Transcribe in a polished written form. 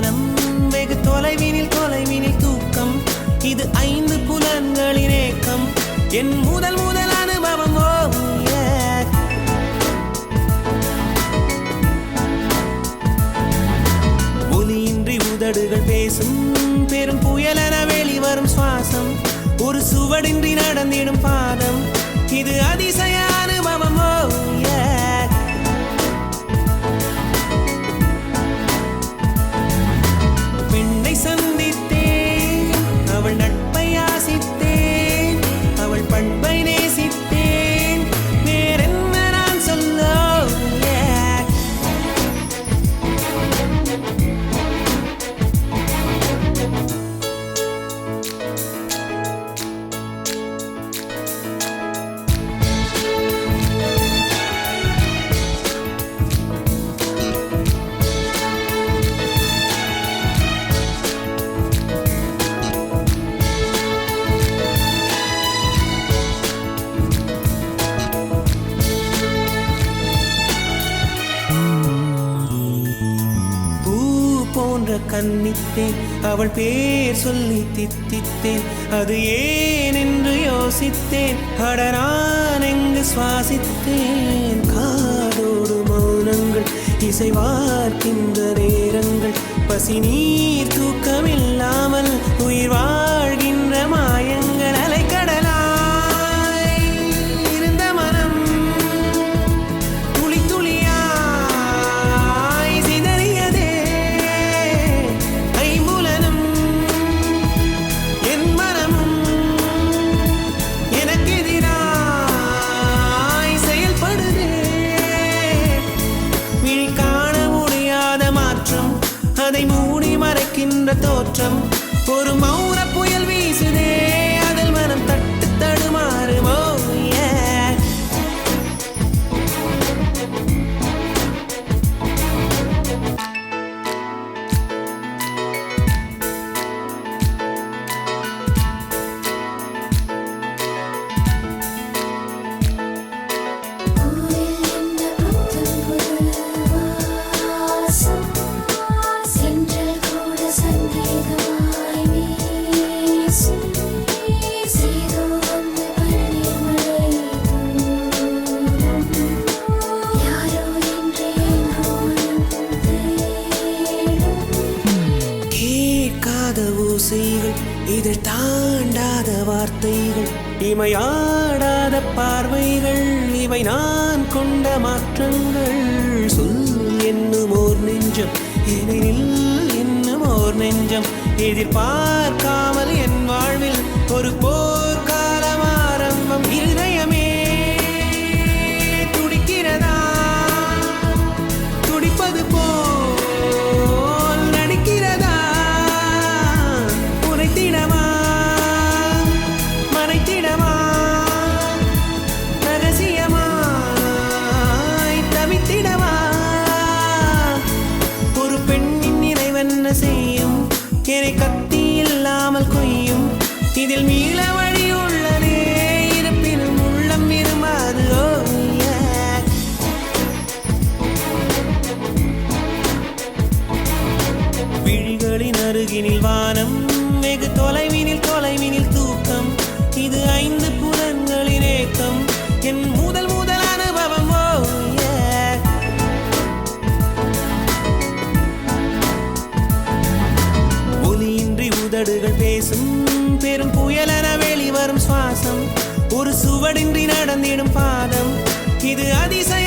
வானம் வெகு தொலைவினில் தொலைவினில் தூக்கம் இது 5 புலன்களின் ஏக்கம் என் முதல் முதல் அனுபவம் ஒலியின்றி உதடுகள் பேசும் பெரும் புயலென வெளிவரும் சுவாசம் ஒரு சுவடின்றி நடந்திடும் பாதம் இது அதிசய அனுபவம் பெண்ணை சந்தித்தேன் அவள் நட்பை ஆசித்தேன் அவள் பண்பை நேசித்தேன் வேறென்ன நான் சொல்ல கன்னித்தேன் அவள் பேர் சொல்லி தித்தித்தேன் அது ஏன் என்று யோசித்தேன் அட நான் எங்கு சுவாசித்தேன் காதோடு மௌனங்கள் இசைவார்க்கின்ற நேரங்கள் பசி நீர் தூக்கமில்லாமல் உயிர் வாழ்கின்ற மாயங்கள் அலைக்கடலாய் இருந்த மனம் துளி துளியாய் சிதறியதே ஐம்புலனும் என் மனமும் எனக்கெதிராய் செயல்படுதே விழி காண முடியாத மாற்றம் அதை மூடி மறைக்கின்ற தோற்றம் ஒரு மௌன புயல் வீசுதே அதில் மனம் தட்டு தடுமாறுமோ இதில் தாண்டாத வார்த்தைகள் இமையாடாத பார்வைகள் இவை நான் கொண்ட மாற்றங்கள் சொல் என்னும் ஓர் நெஞ்சம் எனில் என்னும் ஓர் நெஞ்சம் எதிர்பார்க்காமல் என் வாழ்வில் ஒரு போர்க்காலம் ஆரம்பம் இருதயமே துடிக்கிறதா துடிப்பது போல் நடிக்கிறதா உரைத்திடவா மறைத்திடவா ரகசியமாய் தவித்திடவா ஒரு பெண்ணின் நிறைவென்ன செய்யும் என்னை கத்தி இல்லாமல் கொய்யும் இதில் மீள வழி உள்ளதே இருப்பினும் உள்ளம் விரும்பாது விழிகளின் அருகினில் வானம் வெகு தொலைவினில் தொலைவினில் தூக்கம் இது 5 புலன்களின் ஏக்கம் என் முதல் முதல் அனுபவம் ஒலியின்றி உதடுகள் பேசும் பெரும் புயலென வெளிவரும் சுவாசம் ஒரு சுவடின்றி நடந்திடும் பாதம் இது அதிசய